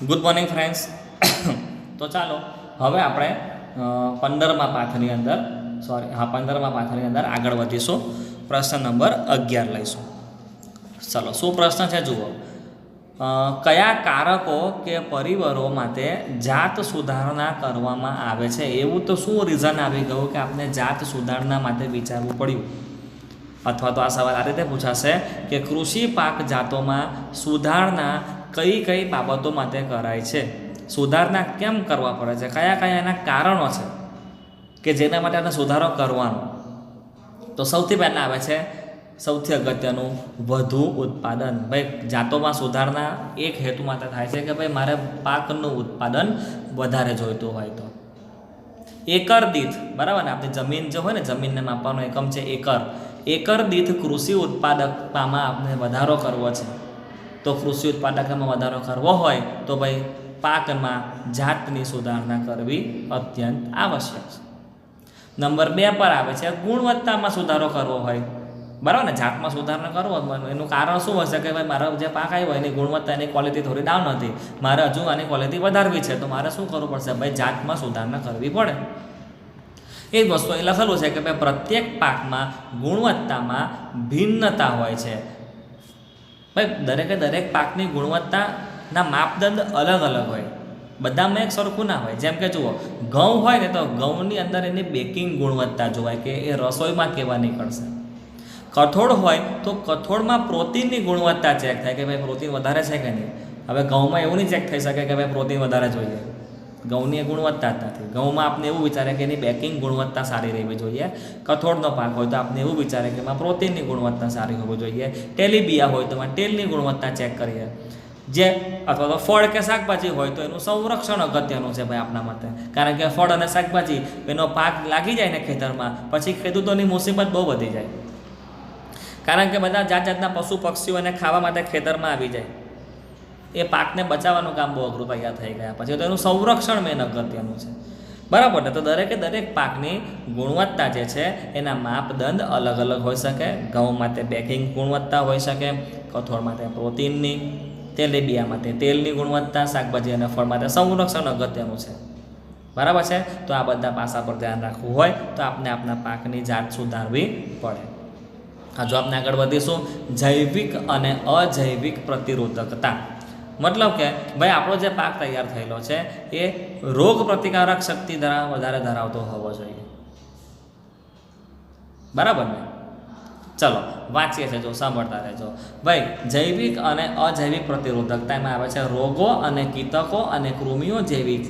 Good morning friends. તો ચાલો હવે આપણે 15મા પાઠની અંદર 15મા પાઠની અંદર આગળ વધીશું. પ્રશ્ન નંબર 11 લઈશું. ચલો, શું પ્રશ્ન છે જુઓ. કયા કારકો કે પરિબળો માટે જાત સુધારણા કરવામાં આવે છે? એવું તો શું રીઝન આવી ગયું કે આપણે જાત સુધારણા માટે વિચારવું પડ્યું? અથવા તો આ સવાલ આ રીતે પૂછાશે કે કૃષિ પાક જાતોમાં સુધારણા કઈ કઈ બાબતો માટે કરાય છે? સુધારણા કેમ કરવા પડે છે? કયા કયા એના કારણો છે કે જેના માટે આને સુધારો કરવાનો? તો સૌથી પહેલાં આવે છે સૌથી અગત્યનું વધુ ઉત્પાદન. ભાઈ, જાતોમાં સુધારણા એક હેતુ માટે થાય છે કે ભાઈ મારે પાકનું ઉત્પાદન વધારે જોઈતું હોય તો એકર દીઠ, બરાબર ને, આપણી જમીન જે હોય ને, જમીનને માપવાનો એકમ છે એકર દીઠ કૃષિ ઉત્પાદકતામાં આપણે વધારો કરવો છે. તો કૃષિ ઉત્પાદકતામાં વધારો કરવો હોય તો ભાઈ પાકમાં જાતની સુધારણા કરવી અત્યંત આવશ્યક છે. નંબર 2 પર આવે છે ગુણવત્તામાં સુધારો કરવો હોય, બરાબર ને. જાતમાં સુધારણા કરવો એનું કારણ શું હશે કે ભાઈ મારો જે પાક આવ્યો એની ગુણવત્તા, એની ક્વોલિટી થોડી ડાઉન હતી, મારે હજુ આની ક્વોલિટી વધારવી છે, તો મારે શું કરવું પડશે? ભાઈ જાતમાં સુધારણા કરવી પડે. એ જ વસ્તુ અહીં લખેલું છે કે ભાઈ પ્રત્યેક પાકમાં ગુણવત્તામાં ભિન્નતા હોય છે. ભાઈ દરેકે દરેક પાકની ગુણવત્તાના માપદંડ અલગ અલગ હોય, બધામાં એક સરખું ના હોય. જેમ કે જુઓ, ઘઉં હોય ને તો ઘઉંની અંદર એની બેકિંગ ગુણવત્તા જોવાય કે એ રસોઈમાં કેવા નીકળશે. કઠોળ હોય તો કઠોળમાં પ્રોટીનની ગુણવત્તા ચેક થાય કે ભાઈ પ્રોટીન વધારે છે કે નહીં. હવે ઘઉંમાં એવું નહીં ચેક થઈ શકે કે ભાઈ પ્રોટીન વધારે જોઈએ, ઘઉંની એ ગુણવત્તા જ નથી. ઘઉંમાં આપણે એવું વિચારે કે એની બેકિંગ ગુણવત્તા સારી રહેવી જોઈએ. કઠોળનો પાક હોય તો આપણે એવું વિચારે કે એમાં પ્રોટીનની ગુણવત્તા સારી હોવી જોઈએ. તેલીબિયા હોય તો એમાં તેલની ગુણવત્તા ચેક કરીએ. જે અથવા તો ફળ કે શાકભાજી હોય તો એનું સંરક્ષણ અગત્યનું છે ભાઈ આપણા માટે. કારણ કે ફળ અને શાકભાજી એનો પાક લાગી જાય ને ખેતરમાં, પછી ખેડૂતોની મુસીબત બહુ વધી જાય. કારણ કે બધા જાત જાતના પશુ પક્ષીઓને ખાવા માટે ખેતરમાં આવી જાય, એ પાકને બચાવવાનું કામ બહુ અઘરું તૈયાર થઈ ગયા. પછી તો એનું સંરક્ષણ મેન અગત્યનું છે, બરાબર ને. તો દરેકે દરેક પાકની ગુણવત્તા જે છે એના માપદંડ અલગ અલગ હોઈ શકે. ઘઉં માટે બેકિંગ ગુણવત્તા હોઈ શકે, કઠોળ માટે પ્રોટીનની, તેલીબિયા માટે તેલની ગુણવત્તા, શાકભાજી અને ફળ માટે સંરક્ષણ અગત્યનું છે, બરાબર છે. તો આ બધા પાસા પર ધ્યાન રાખવું હોય તો આપણે આપણા પાકની જાત સુધારવી પડે. જો આપણે આગળ વધીશું, જૈવિક અને અજૈવિક પ્રતિરોધકતા. મતલબ કે ભાઈ આપણો જે પાક તૈયાર થયેલો છે એ રોગ પ્રતિકારક શક્તિ વધારે ધરાવતો હોવો જોઈએ, બરાબર ને. ચલો વાંચીએ છીએ, જો સાંભળતા રહેજો. ભાઈ જૈવિક અને અજૈવિક પ્રતિરોધકતા એમાં આવે છે રોગો અને કીટકો અને કૃમિઓ જેવી.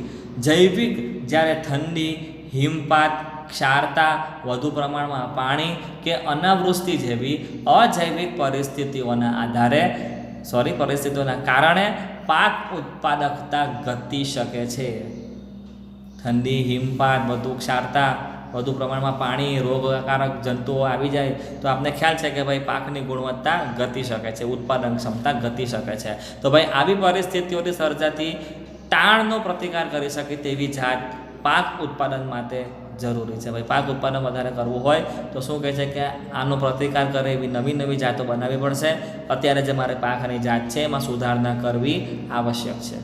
જૈવિક જ્યારે ઠંડી, હિમપાત, ક્ષારતા, વધુ પ્રમાણમાં પાણી કે અનાવૃષ્ટિ જેવી અજૈવિક પરિસ્થિતિઓના કારણે પાક ઉત્પાદકતા ઘટી શકે છે. ઠંડી, હિમપાત, વધુ ક્ષારતા, વધુ પ્રમાણમાં પાણી, રોગકારક જંતુઓ આવી જાય તો આપને ખ્યાલ છે કે ભાઈ પાકની ગુણવત્તા ઘટી શકે છે, ઉત્પાદન ક્ષમતા ઘટી શકે છે. તો ભાઈ આવી પરિસ્થિતિઓથી સર્જાતી તાણનો પ્રતિકાર કરી શકે તેવી જાત પાક ઉત્પાદન માટે જરૂરી છે. ભાઈ પાક ઉત્પાદન વધારે કરવું હોય તો શું કહે છે કે આનો પ્રતિકાર કરે એવી નવી નવી જાતો બનાવવી પડશે. અત્યારે જે મારે પાકની જાત છે એમાં સુધારણા કરવી આવશ્યક છે.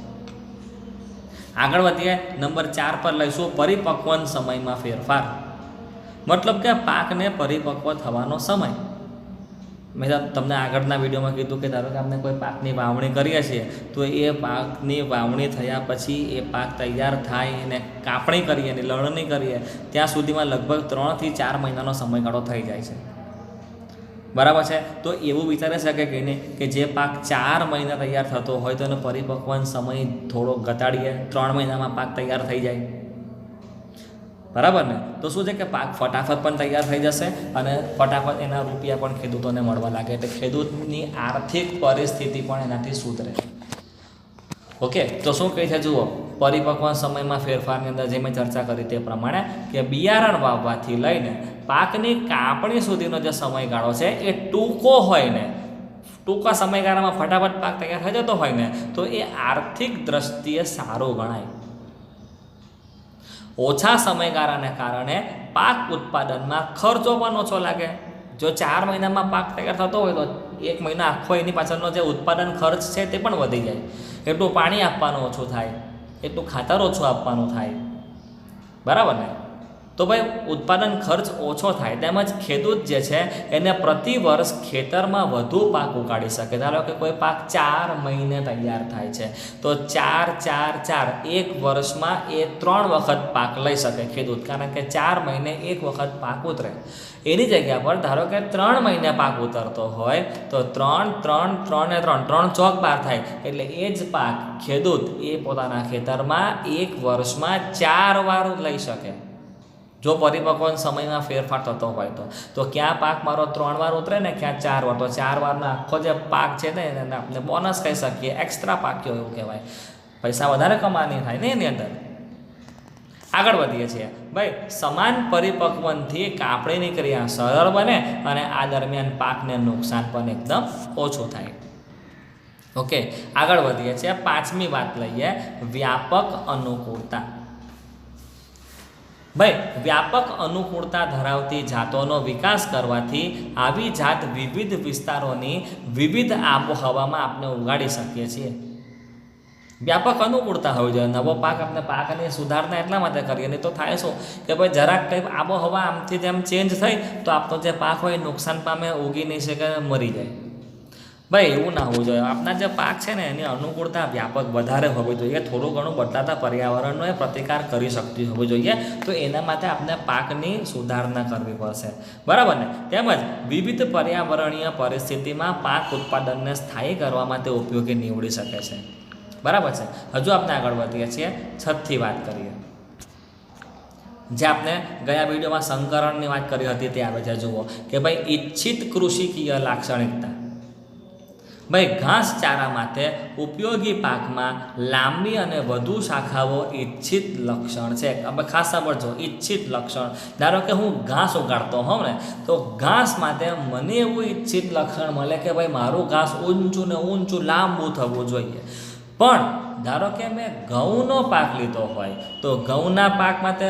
આગળ વધીએ, નંબર 4 પર લઈશું પરિપક્વન સમયમાં ફેરફાર. મતલબ કે પાકને પરિપક્વ થવાનો સમય. મેં તમને આગળના વિડીયોમાં કીધું કે ધારો કે આપણે કોઈ પાકની વાવણી કરીએ છીએ તો એ પાકની વાવણી થયા પછી એ પાક તૈયાર થાય એને કાપણી કરીએ અને લણણી કરીએ ત્યાં સુધીમાં લગભગ 3 થી 4 મહિનાનો સમયગાળો થઈ જાય છે, બરાબર છે. તો એવું વિચારી શકે કે નહીં કે જે પાક 4 મહિના તૈયાર થતો હોય તો એનો પરિપક્વન સમય થોડો ઘટાડીએ, 3 મહિનામાં પાક તૈયાર થઈ જાય, બરાબર ને. તો શું છે કે પાક ફટાફટ પણ તૈયાર થઈ જશે અને ફટાફટ એના રૂપિયા પણ ખેડૂતોને મળવા લાગે, એટલે ખેડૂતની આર્થિક પરિસ્થિતિ પણ એનાથી સુધરે. ઓકે, તો શું કહે છે જુઓ, પરિપક્વન સમયમાં ફેરફારની અંદર જે મેં ચર્ચા કરી તે પ્રમાણે કે બિયારણ વાવવાથી લઈને પાકની કાપણી સુધીનો જે સમયગાળો છે એ ટૂંકો હોય ને, ટૂંકા સમયગાળામાં ફટાફટ પાક તૈયાર થઈ જતો હોય ને તો એ આર્થિક દ્રષ્ટિએ સારો ગણાય. ઓછા સમયગાળાને કારણે પાક ઉત્પાદનમાં ખર્ચો પણ ઓછો લાગે. જો 4 મહિનામાં પાક તૈયાર થતો હોય તો એક મહિનો આખો એની પાછળનો જે ઉત્પાદન ખર્ચ છે તે પણ વધી જાય. એટલું પાણી આપવાનું ઓછું થાય, એટલું ખાતર ઓછું આપવાનું થાય, બરાબર ને? તો ભાઈ ઉત્પાદન ખર્ચ ઓછો થાય, તેમજ ખેડૂત જે છે એને પ્રતિ વર્ષ ખેતરમાં વધુ પાક ઉગાડી શકે. ધારો કે કોઈ પાક 4 મહિને તૈયાર થાય છે, તો 4, 4, 4 એક વર્ષમાં એ 3 વખત પાક લઈ શકે ખેડૂત, કારણ કે 4 મહિને એક વખત પાક ઉતરે. એની જગ્યા પર ધારો કે 3 મહિને પાક ઉતરતો હોય તો 3, 3, 3 ને 3, 3 ચોક 12 થાય. એટલે એ જ પાક ખેડૂત એ પોતાના ખેતરમાં એક વર્ષમાં 4 વાર લઈ શકે, જો પરિપક્વ સમયમાં ફેરફાર થતો હોય તો ક્યાં પાક મારો 3 વાર ઉતરે ને ક્યાં 4 વાર, તો 4 વારનો આખો જે પાક છે ને એને આપણે બોનસ કહી શકીએ, એક્સ્ટ્રા પાક કયો એવું કહેવાય, પૈસા વધારે કમાણી થાય ને એની અંદર. આગળ વધીએ છીએ ભાઈ, સમાન પરિપક્વનથી કાપણીની ક્રિયા સરળ બને અને આ દરમિયાન પાકને નુકસાન પણ એકદમ ઓછું થાય. ઓકે, આગળ વધીએ છીએ. 5મી વાત લઈએ, વ્યાપક અનુકૂળતા. ભાઈ વ્યાપક અનુકૂળતા ધરાવતી જાતોનો વિકાસ કરવાથી આવી જાત વિવિધ વિસ્તારોની વિવિધ આબોહવામાં આપણે ઉગાડી શકીએ છીએ. વ્યાપક અનુકૂળતા હોવી જોઈએ. નવો પાક આપણે પાકની સુધારણા એટલા માટે કરીએ, નહીં તો થાય શું કે ભાઈ જરાક કંઈ આબોહવા આમથી જેમ ચેન્જ થઈ તો આપણો જે પાક હોય નુકસાન પામે, ઉગી નહીં શકે, મરી જાય. ભાઈ એવું ના હોવું જોઈએ. આપણા જે પાક છે ને એની અનુકૂળતા વ્યાપક વધારે હોવી જોઈએ. થોડું ઘણું બદલાતા પર્યાવરણનો એ પ્રતિકાર કરી શકતી હોવી જોઈએ. તો એના માટે આપણે પાકની સુધારણા કરવી પડશે, બરાબર ને? તેમજ વિવિધ પર્યાવરણીય પરિસ્થિતિમાં પાક ઉત્પાદનને સ્થાયી કરવા માટે ઉપયોગી નીવડી શકે છે, બરાબર છે? હજુ આપણે આગળ વધીએ છીએ, 6થી વાત કરીએ. જે આપણે ગયા વિડીયોમાં સંકરણની વાત કરી હતી તે આવે છે. જુઓ કે ભાઈ ઈચ્છિત કૃષિકીય લાક્ષણિકતા. ભાઈ ઘાસચારા માટે ઉપયોગી પાકમાં લાંબી અને વધુ શાખાઓ ઈચ્છિત લક્ષણ છે. હવે ખાસ સાંભળજો, ઈચ્છિત લક્ષણ. ધારો કે હું ઘાસ ઉગાડતો હોઉં ને તો ઘાસ માટે મને એવું ઈચ્છિત લક્ષણ મળે કે ભાઈ મારું ઘાસ ઊંચું ને ઊંચું લાંબુ થવું જોઈએ. પણ ધારો કે મેં ઘઉંનો પાક લીધો હોય તો ઘઉંના પાક માટે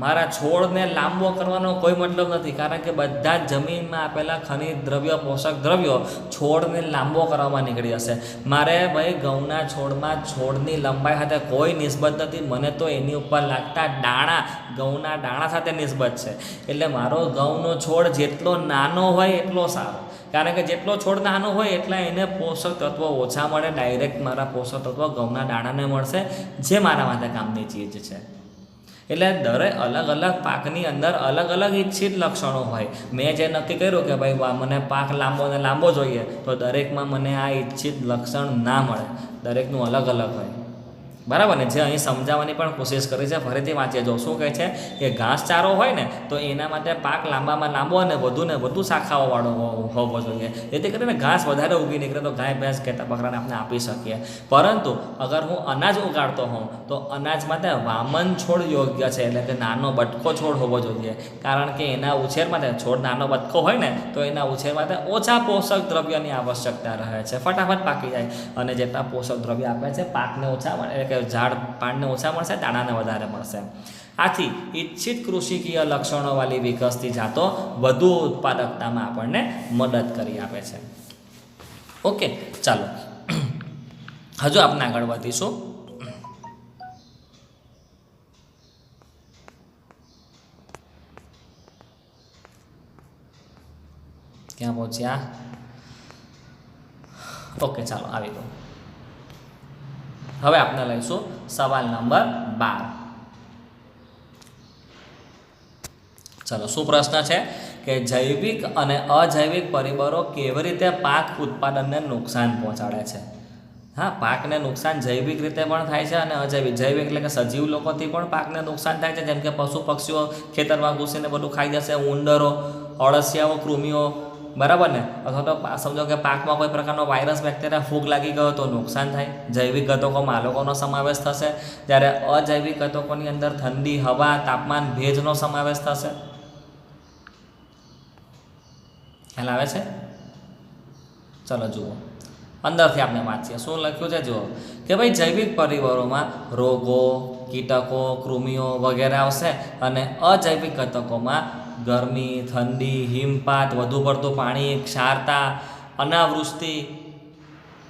મારા છોડને લાંબો કરવાનો કોઈ મતલબ નથી, કારણ કે બધા જ જમીનમાં આપેલા ખનિજ દ્રવ્યો, પોષક દ્રવ્યો છોડને લાંબો કરવામાં નીકળી જશે. મારે ભાઈ ઘઉંના છોડમાં છોડની લંબાઈ સાથે કોઈ નિસ્બત નથી. મને તો એની ઉપર લાગતા દાણા, ઘઉંના દાણા સાથે નિસ્બત છે. એટલે મારો ઘઉંનો છોડ જેટલો નાનો હોય એટલો સારો, કારણ કે જેટલો છોડ નાનો હોય એટલા એને પોષક તત્વો ઓછા મળે. ડાયરેક્ટ મારા પોષક તત્વો ઘઉંના દાણાને મળશે, જે મારા માટે કામની ચીજ છે. એટલે દરેક અલગ અલગ પાકની અંદર અલગ અલગ ઈચ્છિત લક્ષણો હોય. મેં જે નક્કી કર્યું કે ભાઈ મને પાક લાંબો ને લાંબો જોઈએ, તો દરેકમાં મને આ ઈચ્છિત લક્ષણ ના મળે, દરેકનું અલગ અલગ હોય, બરાબર ને? જે અહીં સમજાવવાની પણ કોશિશ કરી છે. ફરીથી વાંચીએ. જો શું કહે છે કે ઘાસચારો હોય ને તો એના માટે પાક લાંબામાં લાંબો અને વધુ શાખાઓવાળો હોવો જોઈએ, જેથી કરીને ઘાસ વધારે ઉગી નીકળે તો ગાય, ભેંસ, ઘેટા, બકરાને આપણે આપી શકીએ. પરંતુ અગર હું અનાજ ઉગાડતો હોઉં તો અનાજ માટે વામન છોડ યોગ્ય છે, એટલે કે નાનો બટકો છોડ હોવો જોઈએ, કારણ કે એના ઉછેર માટે, છોડ નાનો બટકો હોય ને તો એના ઉછેર માટે ઓછા પોષક દ્રવ્યની આવશ્યકતા રહે છે, ફટાફટ પાકી જાય. અને જેટલા પોષક દ્રવ્ય આપે છે પાકને ઓછા મળે, કે ઝાડ પાનને ઓછા મળશે, દાણાને વધારે મળશે. આથી ઈચ્છિત કૃષિકીય લક્ષણોવાળી વિકસતી જાતો વધુ ઉત્પાદકતામાં આપણને મદદ કરી આપે છે. ઓકે, ચાલો હજુ આપણે આગળ વધીશું. ક્યાં પહોંચ્યા? ઓકે, ચાલો આવી ગયો. હવે આપણે લઈશું સવાલ નંબર 12. ચલો, શું પ્રશ્ન છે કે જૈવિક અને અજૈવિક પરિબળો કેવી રીતે પાક ઉત્પાદનને નુકસાન પહોંચાડે છે? હા, પાકને નુકસાન જૈવિક રીતે પણ થાય છે અને અજૈવિક. જૈવિક એટલે કે સજીવ લોકોથી પણ પાકને નુકસાન થાય છે, જેમ કે પશુ પક્ષીઓ ખેતરમાં ઘૂસીને બધું ખાઈ જશે, ઉંદરો, અળસિયાઓ, કૃમિઓ, બરાબર ને? અથવા તો સમજો કે પાકમાં કોઈ પ્રકારનો વાયરસ, બેક્ટેરિયા, ફૂગ લાગી ગયો તો નુકસાન થાય. જૈવિક ઘટકોમાં આ લોકોનો સમાવેશ થશે, જ્યારે અજૈવિક ઘટકોની અંદર ઠંડી, હવા, તાપમાન, ભેજનો સમાવેશ થશે. ખ્યાલ આવે છે? ચલો જુઓ, અંદરથી આપણે વાંચીએ શું લખ્યું છે. જુઓ કે ભાઈ જૈવિક પરિબળોમાં રોગો, કીટકો, કૃમિઓ વગેરે આવશે, અને અજૈવિક ઘટકોમાં ગરમી, ઠંડી, હિમપાત, વધુ પડતું પાણી, ક્ષારતા, અનાવૃષ્ટિ,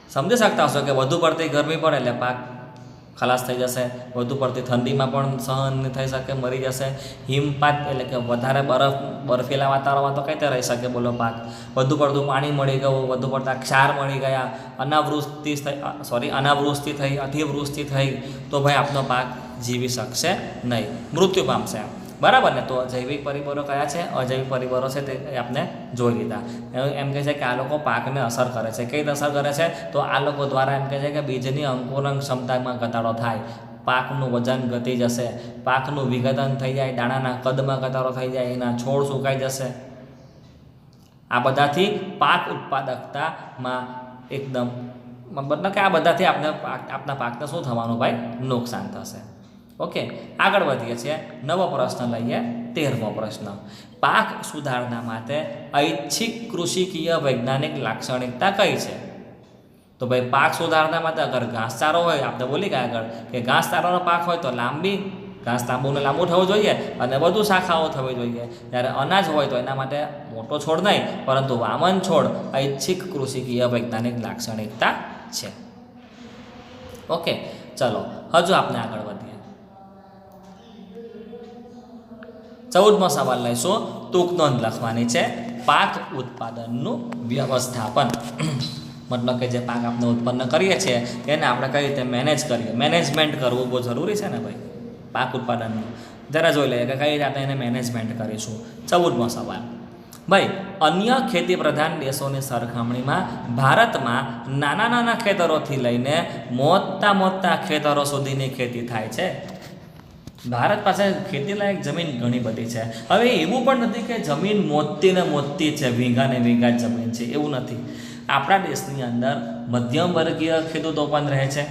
સમજી શકતા હશો કે વધુ પડતી ગરમી પડે એટલે પાક ખલાસ થઈ જશે, વધુ પડતી ઠંડીમાં પણ સહન નહીં થઈ શકે, મરી જશે. હિમપાત એટલે કે વધારે બરફીલા વાતાવરણમાં તો કઈ રીતે રહી શકે બોલો પાક. વધુ પડતું પાણી મળી ગયું, વધુ પડતા ક્ષાર મળી ગયા, અનાવૃષ્ટિ થઈ, અતિવૃષ્ટિ થઈ તો ભાઈ આપનો પાક જીવી શકશે નહીં, મૃત્યુ પામશે. બરાબર ને. તો જૈવિક પરિબળો કયા છે, અજૈવિક પરિબળો છે તે આપણે જોઈ લીધા. એમ કહે છે કે આ લોકો પાકને અસર કરે છે. કઈ રીતે અસર કરે છે? તો આ લોકો દ્વારા એમ કહે છે કે બીજની અંકુરણ ક્ષમતામાં ઘટાડો થાય, પાકનું વજન ઘટી જશે, પાકનું વિઘટન થઈ જાય, દાણાના કદમાં ઘટાડો થઈ જાય, એના છોડ સુકાઈ જશે. આ બધાથી પાક ઉત્પાદકતામાં એકદમ મતલબ કે આ બધાથી આપણા પાકને શું થવાનું ભાઈ? નુકસાન થશે. ઓકે, આગળ વધીએ છીએ. નવો પ્રશ્ન લઈએ, 13મો પ્રશ્ન. પાક સુધારણા માટે ઐચ્છિક કૃષિકીય વૈજ્ઞાનિક લાક્ષણિકતા કઈ છે? તો ભાઈ પાક સુધારણા માટે અગર ઘાસચારો હોય, આપણે બોલી ગયા આગળ કે ઘાસચારાનો પાક હોય તો ઘાસ લાંબુ થવું જોઈએ અને વધુ શાખાઓ થવી જોઈએ. જ્યારે અનાજ હોય તો એના માટે મોટો છોડ નહીં પરંતુ વામન છોડ ઐચ્છિક કૃષિકીય વૈજ્ઞાનિક લાક્ષણિકતા છે. ઓકે, ચલો હજુ આપણે આગળ વધીએ. 14મો સવાલ લઈશું. ટૂંક નોંધ લખવાની છે. પાક ઉત્પાદનનું વ્યવસ્થાપન, મતલબ કે જે પાક આપણે ઉત્પન્ન કરીએ છીએ એને આપણે કઈ રીતે મેનેજ કરીએ, મેનેજમેન્ટ કરવું બહુ જરૂરી છે ને ભાઈ પાક ઉત્પાદનનું. જરા જોઈ લઈએ કે કઈ રીતે આપણે એને મેનેજમેન્ટ કરીશું. 14મો સવાલ. ભાઈ, અન્ય ખેતી પ્રધાન દેશોની સરખામણીમાં ભારતમાં નાના ખેતરોથી લઈને મોટા ખેતરો સુધીની ખેતી થાય છે. ભારત પાસે ખેતીલાયક જમીન ઘણી બધી છે. હવે એવું પણ નથી કે જમીન મોટી છે, વીઘાને વીઘા જમીન છે, એવું નથી. આપણા દેશની અંદર મધ્યમ વર્ગીય ખેડૂતો પણ રહે છે.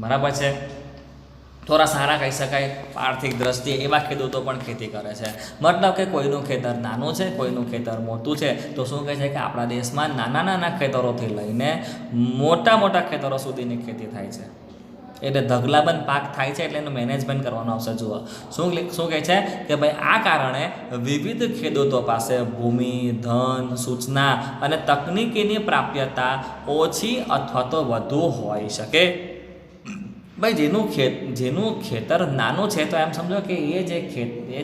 બરાબર છે. થોડા સારા કહી શકાય આર્થિક દ્રષ્ટિએ એવા ખેડૂતો પણ ખેતી કરે છે. મતલબ કે કોઈનું ખેતર નાનું છે, કોઈનું ખેતર મોટું છે. તો શું કહે છે કે આપણા દેશમાં નાના ખેતરોથી લઈને મોટા ખેતરો સુધીની ખેતી થાય છે. એટલે ઢગલાબંધ પાક થાય છે એટલે એનું મેનેજમેન્ટ કરવાનું આવશે. જુઓ શું કહે છે કે ભાઈ આ કારણે વિવિધ ખેડૂતો પાસે ભૂમિ, ધન, સૂચના અને તકનીકીની પ્રાપ્યતા ઓછી અથવા તો વધુ હોઈ શકે. ભાઈ જેનું ખેતર નાનું છે તો એમ સમજો કે એ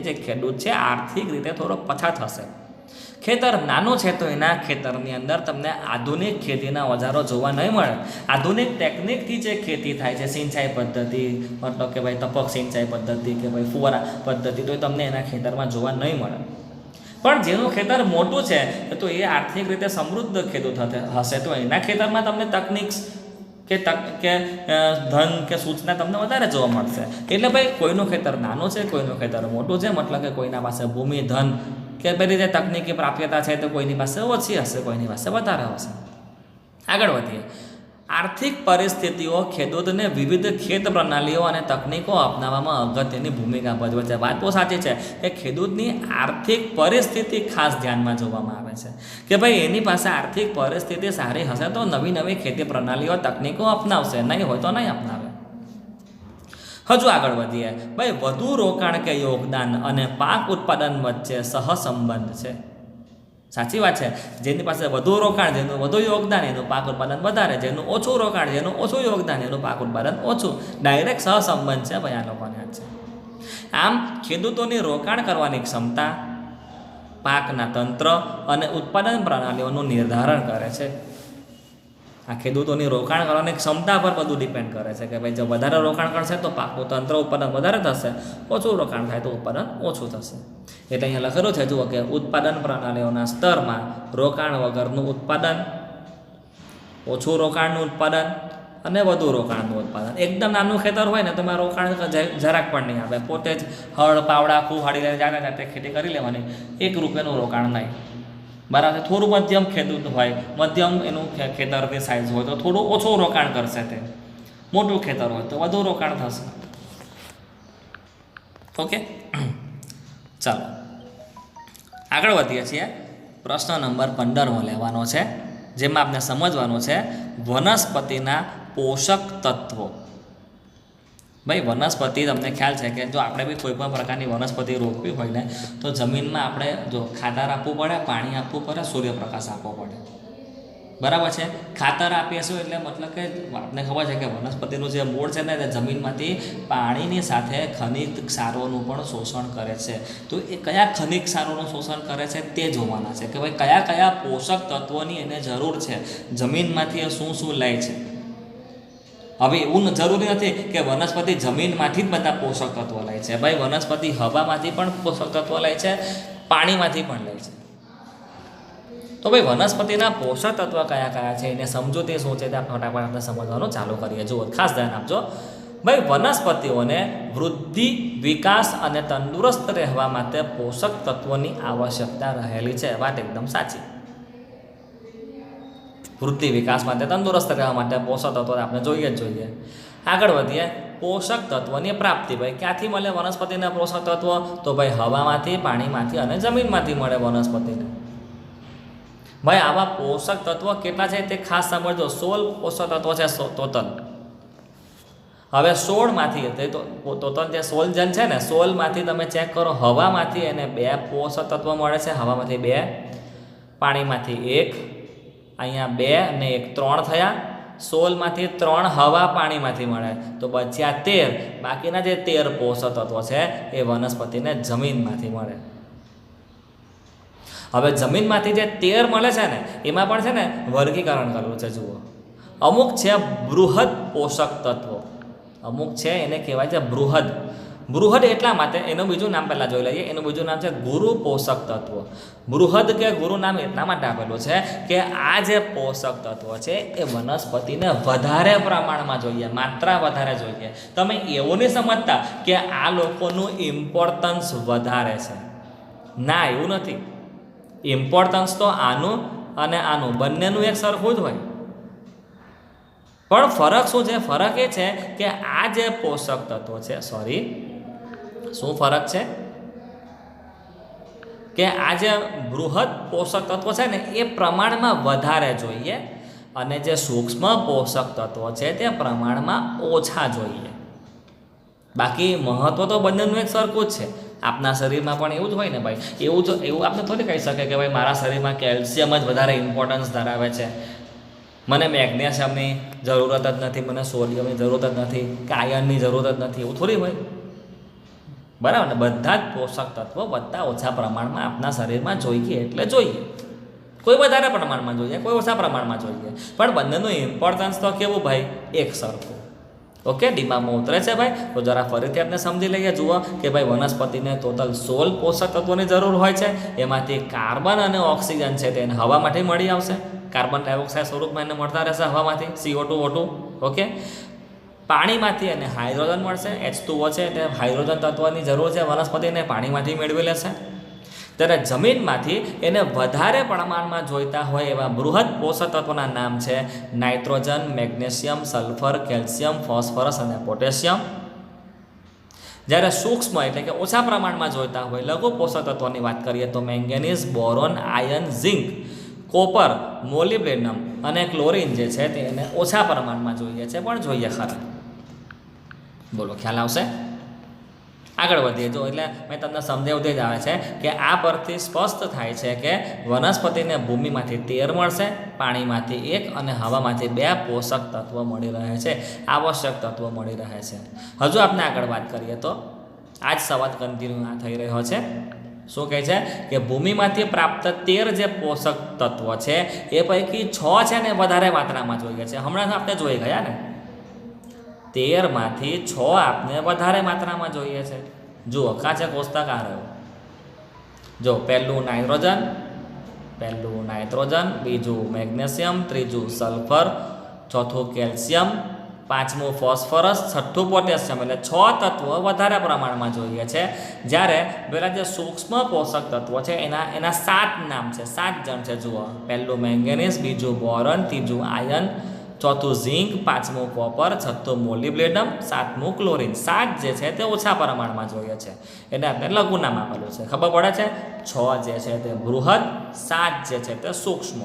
જે ખેડૂત છે આર્થિક રીતે થોડો પછાત હશે. ખેતર નાનું છે તો એના ખેતરની અંદર તમને આધુનિક ખેતીના ઓજારો જોવા નહીં મળે. આધુનિક ટેકનિકથી જે ખેતી થાય છે, સિંચાઈ પદ્ધતિ, મતલબ કે ભાઈ ટપક સિંચાઈ પદ્ધતિ કે ભાઈ ફુવારા પદ્ધતિ, તો તમને એના ખેતરમાં જોવા નહીં મળે. પણ જેનું ખેતર મોટું છે તો એ આર્થિક રીતે સમૃદ્ધ ખેડૂત હશે તો એના ખેતરમાં તમને તકનિક કે ધન કે સૂચના તમને વધારે જોવા મળશે. એટલે ભાઈ કોઈનું ખેતર નાનું છે, કોઈનું ખેતર મોટું છે, મતલબ કે કોઈના પાસે ભૂમિ, ધન કે બધી રીતે તકનીકી પ્રાપ્યતા છે તો કોઈની પાસે ઓછી હશે, કોઈની પાસે વધારે હશે. આગળ વધીએ. આર્થિક પરિસ્થિતિઓ ખેડૂતને વિવિધ ખેત પ્રણાલીઓ અને તકનીકો અપનાવવામાં અગત્યની ભૂમિકા ભજવે છે. વાત તો સાચી છે કે ખેડૂતની આર્થિક પરિસ્થિતિ ખાસ ધ્યાનમાં જોવામાં આવે છે કે ભાઈ એની પાસે આર્થિક પરિસ્થિતિ સારી હશે તો નવી ખેતી પ્રણાલીઓ, તકનીકો અપનાવશે, નહીં હોય તો નહીં અપનાવે. હજુ આગળ વધીએ. ભાઈ, વધુ રોકાણ કે યોગદાન અને પાક ઉત્પાદન વચ્ચે સહસંબંધ છે. સાચી વાત છે. જેની પાસે વધુ રોકાણ, જેનું વધુ યોગદાન, એનું પાક ઉત્પાદન વધારે. જેનું ઓછું રોકાણ, જેનું ઓછું યોગદાન, એનું પાક ઉત્પાદન ઓછું. ડાયરેક્ટ સહસંબંધ છે ભાઈ આ લોકોને આ છે. આમ ખેડૂતોની રોકાણ કરવાની ક્ષમતા પાકના તંત્ર અને ઉત્પાદન પ્રણાલીઓનું નિર્ધારણ કરે છે. આ ખેડૂતોની રોકાણ કરવાની ક્ષમતા પર બધું ડિપેન્ડ કરે છે કે ભાઈ જો વધારે રોકાણ કરશે તો પાકનું તંત્ર ઉત્પાદન વધારે થશે, ઓછું રોકાણ થાય તો ઉત્પાદન ઓછું થશે. એટલે અહીંયા લખેલું છે જુઓ કે ઉત્પાદન પ્રણાલીઓના સ્તરમાં રોકાણ વગરનું ઉત્પાદન, ઓછું રોકાણનું ઉત્પાદન અને વધુ રોકાણનું ઉત્પાદન. એકદમ નાનું ખેતર હોય ને તો એમાં રોકાણ જરાક પણ નહીં આવે. પોતે જ હળ, પાવડા, કુહાડી લઈને જાતે ખેતી કરી લેવાની, ₹1 રોકાણ નહીં. બરાબર. થોડું મધ્યમ ખેડૂત હોય, મધ્યમ એનું ખેતરની સાઇઝ હોય તો થોડું ઓછું રોકાણ કરશે. તે મોટું ખેતર હોય તો વધુ રોકાણ થશે. ઓકે, ચાલો આગળ વધીએ છીએ. પ્રશ્ન નંબર 15મો લેવાનો છે, જેમાં આપણે સમજવાનું છે વનસ્પતિના પોષક તત્વો. ભાઈ, વનસ્પતિ તમને ખ્યાલ છે કે જો આપણે બી કોઈ પણ પ્રકારની વનસ્પતિ રોપવી હોય ને તો જમીનમાં આપણે જો ખાતર આપવું પડે, પાણી આપવું પડે, સૂર્યપ્રકાશ આપવો પડે. બરાબર છે. ખાતર આપીશું એટલે મતલબ કે આપને ખબર છે કે વનસ્પતિનું જે મૂળ છે ને તે જમીનમાંથી પાણીની સાથે ખનિજ ક્ષારોનું પણ શોષણ કરે છે. તો એ કયા ખનિજ ક્ષારોનું શોષણ કરે છે તે જોવાના છે કે ભાઈ કયા કયા પોષક તત્વોની એને જરૂર છે, જમીનમાંથી એ શું શું લે છે. હવે એવું જરૂરી નથી કે વનસ્પતિ જમીનમાંથી જ બધા પોષક તત્વો લે છે. ભાઈ વનસ્પતિ હવામાંથી પણ પોષક તત્વો લે છે, પાણીમાંથી પણ લે છે. તો ભાઈ વનસ્પતિના પોષક તત્વ કયા કયા છે એને સમજૂતી શું છે તે ફટાફટ આપણે સમજવાનું ચાલુ કરીએ. જુઓ, ખાસ ધ્યાન આપજો. ભાઈ વનસ્પતિઓને વૃદ્ધિ, વિકાસ અને તંદુરસ્ત રહેવા માટે પોષક તત્વોની આવશ્યકતા રહેલી છે. વાત એકદમ સાચી. વૃદ્ધિ, વિકાસ માટે, તંદુરસ્ત રહેવા માટે પોષક તત્વો આપણે જોઈએ જ જોઈએ. આગળ વધીએ. પોષક તત્વોની પ્રાપ્તિ. ભાઈ ક્યાંથી મળે વનસ્પતિના પોષક તત્વો? તો ભાઈ હવામાંથી, પાણીમાંથી અને જમીનમાંથી મળે વનસ્પતિને. ભાઈ આવા પોષક તત્વો કેટલા છે તે ખાસ સમજજો. 16 પોષક તત્વો છે ટોટલ. હવે 16માંથી ટોટલ જે 16 જન છે ને 16માંથી તમે ચેક કરો, હવામાંથી એને 2 પોષક તત્વો મળે છે. હવામાંથી 2, પાણીમાંથી 1, અહીંયા 2 અને 1 3 થયા. 16માંથી 3 હવા, પાણીમાંથી મળે તો બચ્યા 13. બાકીના જે 13 પોષક તત્વો છે એ વનસ્પતિને જમીનમાંથી મળે. હવે જમીનમાંથી જે 13 મળે છે ને એમાં પણ છે ને વર્ગીકરણ કરવું છે. જુઓ, અમુક છે બૃહદ પોષક તત્વો, અમુક છે એને કહેવાય છે બૃહદ. બૃહદ એટલા માટે, એનું બીજું નામ પહેલાં જોઈ લઈએ. એનું બીજું નામ છે ગુરુ પોષક તત્વો. બૃહદ કે ગુરુ નામ એટલા માટે આપેલું છે કે આ જે પોષક તત્વો છે એ વનસ્પતિને વધારે પ્રમાણમાં જોઈએ, માત્રા વધારે જોઈએ. તમે એવું નહીં સમજતા કે આ લોકોનું ઇમ્પોર્ટન્સ વધારે છે. ના, એવું નથી. ઇમ્પોર્ટન્સ તો આનું અને આનું બંનેનું એક સરખું જ હોય. પણ ફરક શું છે? ફરક એ છે કે આ જે પોષક તત્વો છે, શું ફરક છે કે આ જે બૃહદ પોષક તત્વો છે ને એ પ્રમાણમાં વધારે જોઈએ અને જે સૂક્ષ્મ પોષક તત્વો છે તે પ્રમાણમાં ઓછા જોઈએ. બાકી મહત્વ તો બંનેનું એક સરખું જ છે. આપના શરીરમાં પણ એવું જ હોય ને ભાઈ. એવું આપણે થોડી કહી શકે કે ભાઈ મારા શરીરમાં કેલ્શિયમ જ વધારે ઇમ્પોર્ટન્સ ધરાવે છે, મને મેગ્નેશિયમની જરૂરત જ નથી, મને સોડિયમની જરૂરત જ નથી, કે આયર્નની જરૂરત જ નથી. એવું થોડી હોય. બરાબર ને? બધા જ પોષક તત્વો બધા ઓછા પ્રમાણમાં આપણા શરીરમાં જોઈએ એટલે જોઈએ. કોઈ વધારે પ્રમાણમાં જોઈએ, કોઈ ઓછા પ્રમાણમાં જોઈએ, પણ બંનેનું ઇમ્પોર્ટન્સ તો કેવું ભાઈ? એક સરખું. ઓકે, ડીમામાં ઉતરે છે ભાઈ. તો જરા ફરીથી આપણે સમજી લઈએ. જુઓ કે ભાઈ વનસ્પતિને ટોટલ 16 પોષક તત્વોની જરૂર હોય છે. એમાંથી કાર્બન અને ઓક્સિજન છે તેને હવામાંથી મળી આવશે. કાર્બન ડાયોક્સાઇડ સ્વરૂપમાં એને મળતા રહેશે હવામાંથી, CO2, O2. ઓકે, પાણીમાંથી એને હાઇડ્રોજન મળશે. H2O છે એટલે હાઇડ્રોજન તત્વની જરૂર છે વનસ્પતિને, પાણીમાંથી મેળવી લેશે. ત્યારે જમીનમાંથી એને વધારે પ્રમાણમાં જોઈતા હોય એવા બૃહદ પોષક તત્વોના નામ છે nitrogen, magnesium, sulphur, calcium, phosphorus અને પોટેશિયમ. જ્યારે સૂક્ષ્મ એટલે કે ઓછા પ્રમાણમાં જોઈતા હોય લઘુ પોષક તત્વોની વાત કરીએ તો manganese, boron, iron, zinc, copper, molybdenum અને ક્લોરિન જે છે તેને ઓછા પ્રમાણમાં જોઈએ છે, પણ જોઈએ ખરા. બોલો, ખ્યાલ આવશે? આગળ વધીએ. જો એટલે મેં તમને સમજાવતી જ આવે છે કે આ પરથી સ્પષ્ટ થાય છે કે વનસ્પતિને ભૂમિમાંથી 13 મળશે, પાણીમાંથી 1 અને હવામાંથી 2 પોષક તત્વો મળી રહે છે, આવશ્યક તત્વો મળી રહે છે. હજુ આપણે આગળ વાત કરીએ તો આ જ સવાલ કન્ટિન્યુ થઈ રહ્યો છે. શું કહે છે કે ભૂમિમાંથી પ્રાપ્ત 13 જે પોષક તત્વો છે એ પૈકી 6 છે ને વધારે માત્રામાં જોઈએ છે. હમણાં આપણે જોઈ ગયા ને, 13માંથી 6 આપને વધારે માત્રામાં જોઈએ છે. જુઓ, કાચા કોષ્ટક આ રહ્યો. જો, પહેલું નાઇટ્રોજન, બીજું મેગ્નેશિયમ, ત્રીજું સલ્ફર, ચોથું કેલ્શિયમ, પાંચમું ફોસ્ફરસ, છઠ્ઠું પોટેશિયમ. એટલે 6 તત્વો વધારે પ્રમાણમાં જોઈએ છે. જ્યારે પેલા જે સૂક્ષ્મ પોષક તત્વો છે એના 7 નામ છે, 7 જણ છે. જુઓ, પહેલું મેંગેનીઝ, બીજું બોરોન, ત્રીજું આયર્ન, ચોથું ઝિંક, પાંચમું કોપર, છઠ્ઠું મોલિબ્ડેનમ, સાતમું ક્લોરિન. 7 જે છે તે ઓછા પ્રમાણમાં જોઈએ છે એટલે આપણે લઘુ નામ આપેલું છે. ખબર પડે છે? 6 જે છે તે બૃહદ, 7 જે છે તે સૂક્ષ્મ.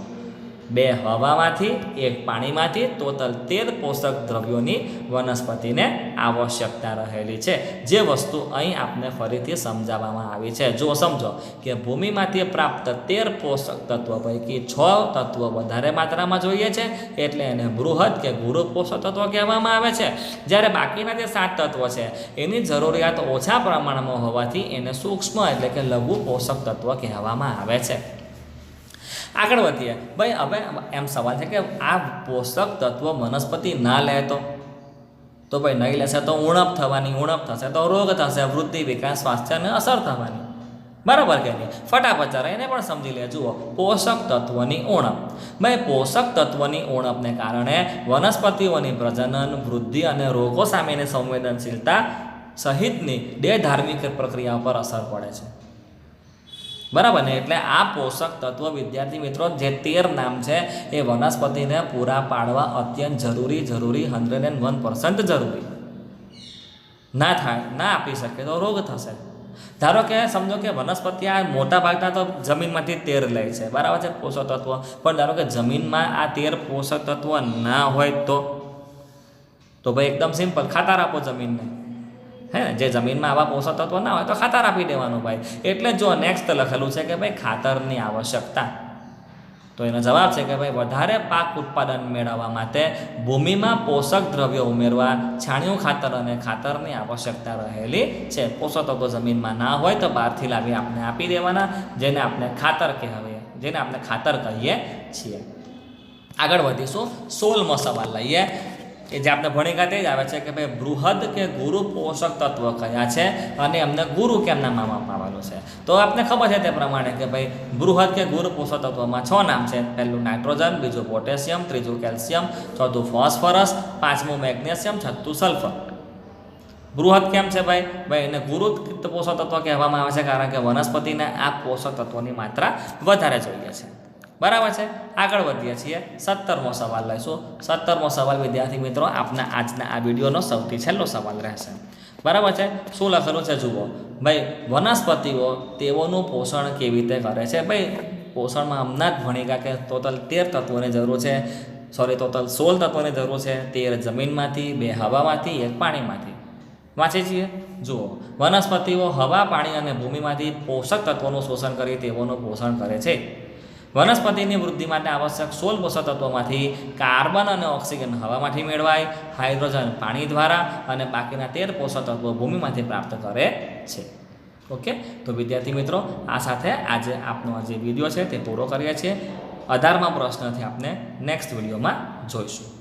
2 હવામાંથી 1 પાણીમાંથી ટોટલ 13 પોષક દ્રવ્યોની વનસ્પતિને આવશ્યકતા રહેલી છે, જે વસ્તુ અહીં આપને ફરીથી સમજાવવામાં આવી છે. જો સમજો કે ભૂમિમાંથી પ્રાપ્ત 13 પોષક તત્વો પૈકી 6 તત્વો વધારે માત્રામાં જોઈએ છે, એટલે એને બૃહદ કે ગુરુ પોષક તત્વો કહેવામાં આવે છે. જ્યારે બાકીના જે 7 તત્વો છે એની જરૂરિયાત ઓછા પ્રમાણમાં હોવાથી એને સૂક્ષ્મ એટલે કે લઘુ પોષક તત્વો કહેવામાં આવે છે. આગળ વધીએ ભાઈ. હવે એમ સવાલ છે કે આ પોષક તત્વો વનસ્પતિ ના લે તો ભાઈ નહીં લેશે તો ઉણપ થવાની, ઉણપ થશે તો રોગ થશે, વૃદ્ધિ, વિકાસ, સ્વાસ્થ્યને અસર થવાની. બરાબર કે નહીં? ફટાફટ જરા એને પણ સમજી લે. જુઓ, પોષક તત્વોની ઉણપ. ભાઈ પોષક તત્વોની ઉણપને કારણે વનસ્પતિઓની પ્રજનન, વૃદ્ધિ અને રોગો સામેની સંવેદનશીલતા સહિતની દેહધાર્મિક પ્રક્રિયા પર અસર પડે છે. બરાબર ને? એટલે આ પોષક તત્વો વિદ્યાર્થી મિત્રો જે 13 નામ છે એ વનસ્પતિને પૂરા પાડવા અત્યંત જરૂરી 101% જરૂરી. ના થાય, ના આપી શકે તો રોગ થશે. ધારો કે સમજો કે વનસ્પતિ આ મોટા ભાગના તો જમીનમાંથી 13 લે છે, બરાબર છે, પોષક તત્વો. પણ ધારો કે જમીનમાં આ 13 પોષક તત્વો ના હોય તો ભાઈ એકદમ સિમ્પલ, ખાતર આપો જમીનને. હે ને? જે જમીનમાં આવા પોષક તત્વો ના હોય તો ખાતર આપી દેવાનું ભાઈ. એટલે જો નેક્સ્ટ લખેલું છે કે ભાઈ ખાતરની આવશ્યકતા, તો એનો જવાબ છે કે ભાઈ વધારે પાક ઉત્પાદન મેળવવા માટે ભૂમિમાં પોષક દ્રવ્યો ઉમેરવા છાણિયું ખાતર અને ખાતરની આવશ્યકતા રહેલી છે. પોષક તત્વો જમીનમાં ના હોય તો બહારથી લાવી આપણે આપી દેવાના, જેને આપણે ખાતર કહીએ છીએ. આગળ વધીશું. 16મો સવાલ લઈએ. એ જે આપણે ભણી ગયા તે જ આવે છે કે ભાઈ બૃહદ કે ગુરુ પોષક તત્વો કયા છે અને એમને ગુરુ કેમ નામ આપવાનું છે. તો આપને ખબર છે તે પ્રમાણે કે ભાઈ બૃહદ કે ગુરુ પોષક તત્વોમાં 6 નામ છે. પહેલું નાઇટ્રોજન, બીજું પોટેશિયમ, ત્રીજું કેલ્શિયમ, ચોથું ફોસ્ફરસ, પાંચમું મેગ્નેશિયમ, છઠ્ઠું સલ્ફર. બૃહદ કેમ છે ભાઈ એને ગુરુ પોષક તત્વ કહેવામાં આવે છે કારણ કે વનસ્પતિને આ પોષક તત્વોની માત્રા વધારે જોઈએ છે. બરાબર છે? આગળ વધીએ છીએ. 17મો સવાલ લઈશું. 17મો સવાલ વિદ્યાર્થી મિત્રો આપના આજના આ વિડીયોનો સૌથી છેલ્લો સવાલ રહેશે. બરાબર છે? શું લખેલું છે જુઓ. ભાઈ વનસ્પતિઓ તેઓનું પોષણ કેવી રીતે કરે છે? ભાઈ પોષણમાં હમણાં જ ભણી ગયા કે ટોટલ 13 તત્વોની જરૂર છે. ટોટલ 16 તત્વોની જરૂર છે. 13 જમીનમાંથી, 2 હવામાંથી, 1 પાણીમાંથી. વાંચીએ છીએ. જુઓ, વનસ્પતિઓ હવા, પાણી અને ભૂમિમાંથી પોષક તત્વોનું શોષણ કરી તેઓનું પોષણ કરે છે. વનસ્પતિની વૃદ્ધિ માટે આવશ્યક 16 પોષક તત્વોમાંથી કાર્બન અને ઓક્સિજન હવામાંથી મેળવાય, હાઇડ્રોજન પાણી દ્વારા અને બાકીના 13 પોષક તત્વો ભૂમિમાંથી પ્રાપ્ત કરે છે. ઓકે, તો વિદ્યાર્થી મિત્રો આ સાથે આજે આપનો જે વિડીયો છે તે પૂરો કરીએ છીએ. 18મા પ્રશ્નથી આપણે નેક્સ્ટ વિડીયોમાં જોઈશું.